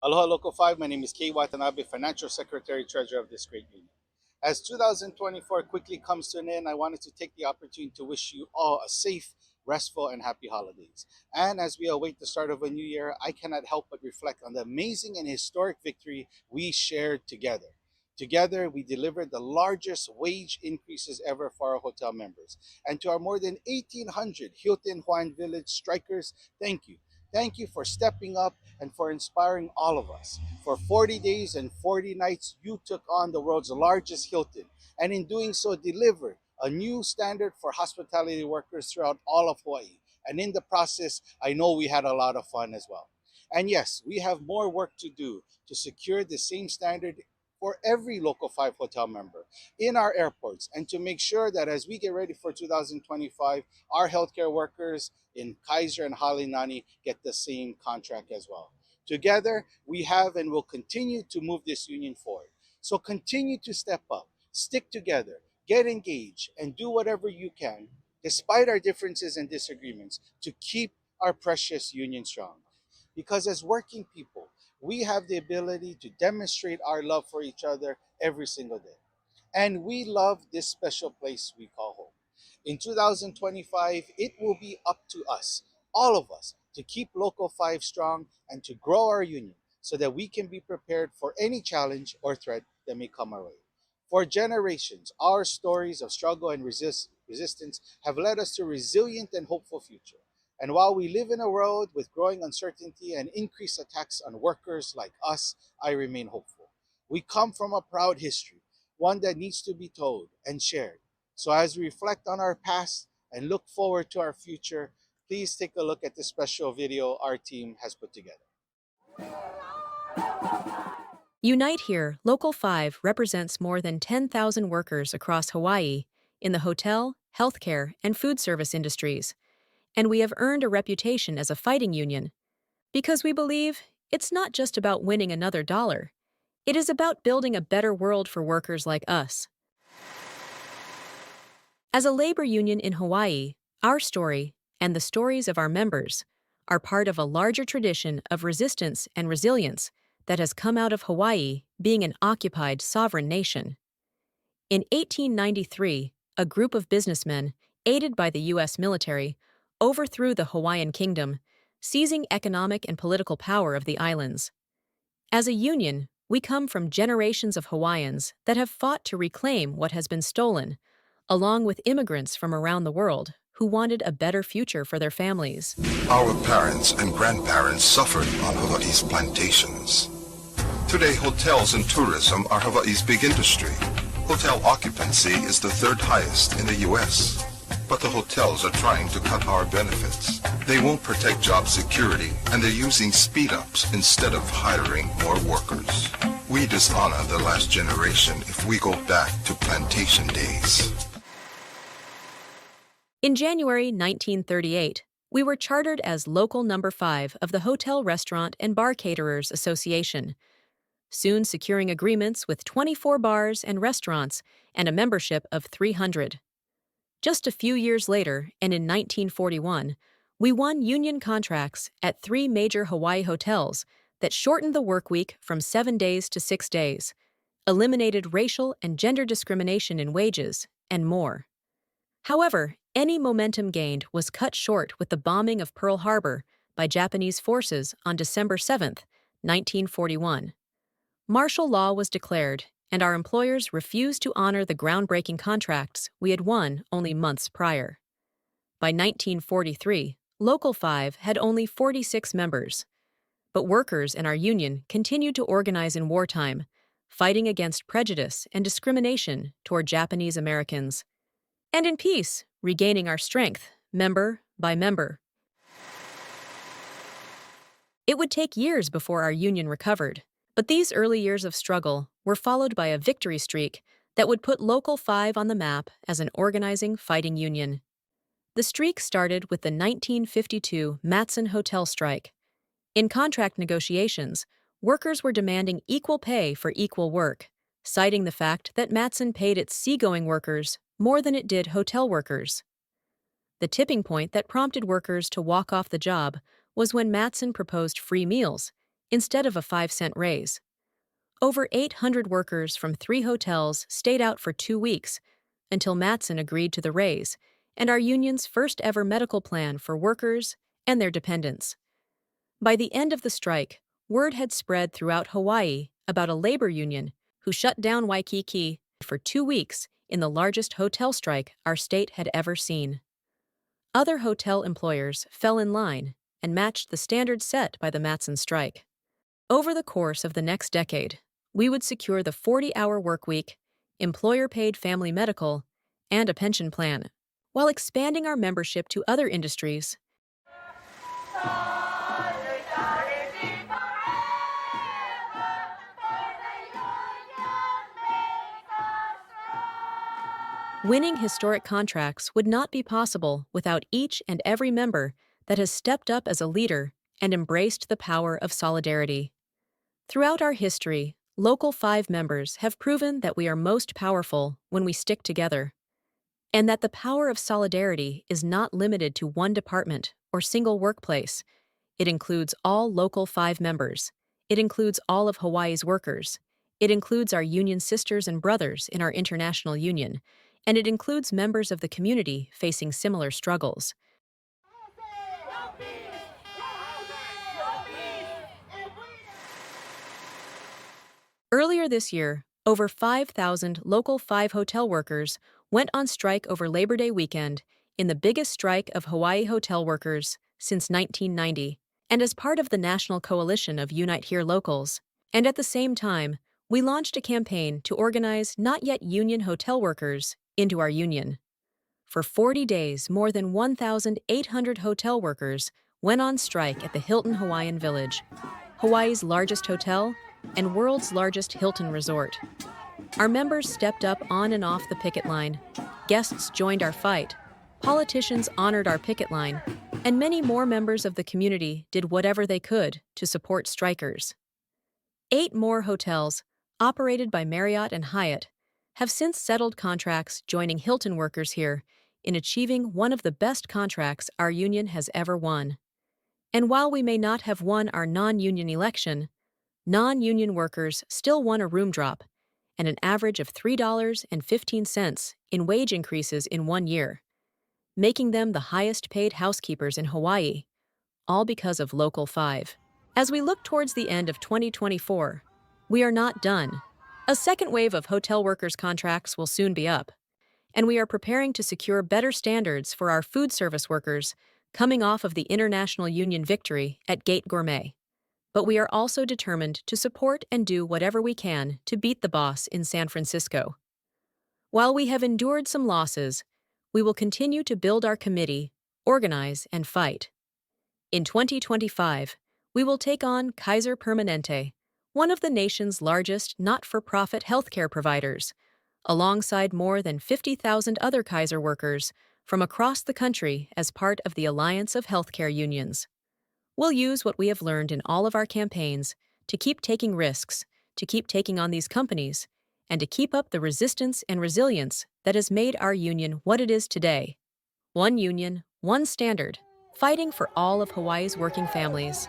Aloha Local 5, my name is Cade Watanabe, Financial Secretary Treasurer of this great union. As 2024 quickly comes to an end, I wanted to take the opportunity to wish you all a safe, restful, and happy holidays. And as we await the start of a new year, I cannot help but reflect on the amazing and historic victory we shared together. Together, we delivered the largest wage increases ever for our hotel members. And to our more than 1,800 Hilton Hawaiian Village strikers, thank you. Thank you for stepping up and for inspiring all of us. For 40 days and 40 nights, you took on the world's largest Hilton, and in doing so, delivered a new standard for hospitality workers throughout all of Hawaii. And in the process, I know we had a lot of fun as well. And yes, we have more work to do to secure the same standard for every Local 5 hotel member in our airports, and to make sure that as we get ready for 2025, our healthcare workers in Kaiser and Halinani get the same contract as well. Together, we have and will continue to move this union forward. So continue to step up, stick together, get engaged, and do whatever you can, despite our differences and disagreements, to keep our precious union strong. Because as working people, we have the ability to demonstrate our love for each other every single day. And we love this special place we call home. In 2025, it will be up to us, all of us, to keep Local 5 strong and to grow our union so that we can be prepared for any challenge or threat that may come our way. For generations, our stories of struggle and resistance have led us to a resilient and hopeful future. And while we live in a world with growing uncertainty and increased attacks on workers like us, I remain hopeful. We come from a proud history, one that needs to be told and shared. So as we reflect on our past and look forward to our future, please take a look at this special video our team has put together. Unite Here, Local 5 represents more than 10,000 workers across Hawaii in the hotel, healthcare, and food service industries, and we have earned a reputation as a fighting union because we believe it's not just about winning another dollar. It is about building a better world for workers like us. As a labor union in Hawaii, our story and the stories of our members are part of a larger tradition of resistance and resilience that has come out of Hawaii being an occupied sovereign nation. In 1893, a group of businessmen, aided by the U.S. military, overthrew the Hawaiian kingdom, seizing economic and political power of the islands. As a union, we come from generations of Hawaiians that have fought to reclaim what has been stolen, along with immigrants from around the world who wanted a better future for their families. Our parents and grandparents suffered on Hawaii's plantations. Today, hotels and tourism are Hawaii's big industry. Hotel occupancy is the third highest in the U.S., but the hotels are trying to cut our benefits. They won't protect job security, and they're using speed-ups instead of hiring more workers. We dishonor the last generation if we go back to plantation days. In January 1938, we were chartered as Local Number 5 of the Hotel, Restaurant, and Bar Caterers Association, soon securing agreements with 24 bars and restaurants and a membership of 300. Just a few years later, and in 1941, we won union contracts at 3 major Hawaii hotels that shortened the work week from 7 days to 6 days, eliminated racial and gender discrimination in wages, and more. However, any momentum gained was cut short with the bombing of Pearl Harbor by Japanese forces on December 7, 1941. Martial law was declared, and our employers refused to honor the groundbreaking contracts we had won only months prior. By 1943, Local 5 had only 46 members. But workers in our union continued to organize in wartime, fighting against prejudice and discrimination toward Japanese Americans. And in peace, regaining our strength, member by member. It would take years before our union recovered, but these early years of struggle were followed by a victory streak that would put Local 5 on the map as an organizing fighting union. The streak started with the 1952 Matson Hotel strike. In contract negotiations, workers were demanding equal pay for equal work, citing the fact that Matson paid its seagoing workers more than it did hotel workers. The tipping point that prompted workers to walk off the job was when Matson proposed free meals, instead of a 5-cent raise. Over 800 workers from 3 hotels stayed out for 2 weeks until Matson agreed to the raise and our union's first ever medical plan for workers and their dependents. By the end of the strike, word had spread throughout Hawaii about a labor union who shut down Waikiki for 2 weeks in the largest hotel strike our state had ever seen. Other hotel employers fell in line and matched the standard set by the Matson strike. Over the course of the next decade, we would secure the 40-hour workweek, employer-paid family medical, and a pension plan, while expanding our membership to other industries. Winning historic contracts would not be possible without each and every member that has stepped up as a leader and embraced the power of solidarity. Throughout our history, Local 5 members have proven that we are most powerful when we stick together, and that the power of solidarity is not limited to one department or single workplace. It includes all Local 5 members. It includes all of Hawaii's workers. It includes our union sisters and brothers in our international union, and it includes members of the community facing similar struggles. Earlier this year, over 5,000 Local 5 hotel workers went on strike over Labor Day weekend in the biggest strike of Hawaii hotel workers since 1990, and as part of the National Coalition of Unite Here locals. And at the same time, we launched a campaign to organize not yet union hotel workers into our union. For 40 days, more than 1,800 hotel workers went on strike at the Hilton Hawaiian Village, Hawaii's largest hotel and world's largest Hilton resort. Our members stepped up on and off the picket line, guests joined our fight, politicians honored our picket line, and many more members of the community did whatever they could to support strikers. 8 more hotels, operated by Marriott and Hyatt, have since settled contracts joining Hilton workers here in achieving one of the best contracts our union has ever won. And while we may not have won our non-union election, non-union workers still won a room drop and an average of $3.15 in wage increases in 1 year, making them the highest-paid housekeepers in Hawaii, all because of Local 5. As we look towards the end of 2024, we are not done. A second wave of hotel workers' contracts will soon be up, and we are preparing to secure better standards for our food service workers coming off of the International Union victory at Gate Gourmet. But we are also determined to support and do whatever we can to beat the boss in San Francisco. While we have endured some losses, we will continue to build our committee, organize, and fight. In 2025, we will take on Kaiser Permanente, one of the nation's largest not-for-profit healthcare providers, alongside more than 50,000 other Kaiser workers from across the country as part of the Alliance of Healthcare Unions. We'll use what we have learned in all of our campaigns to keep taking risks, to keep taking on these companies, and to keep up the resistance and resilience that has made our union what it is today. One union, one standard, fighting for all of Hawaii's working families.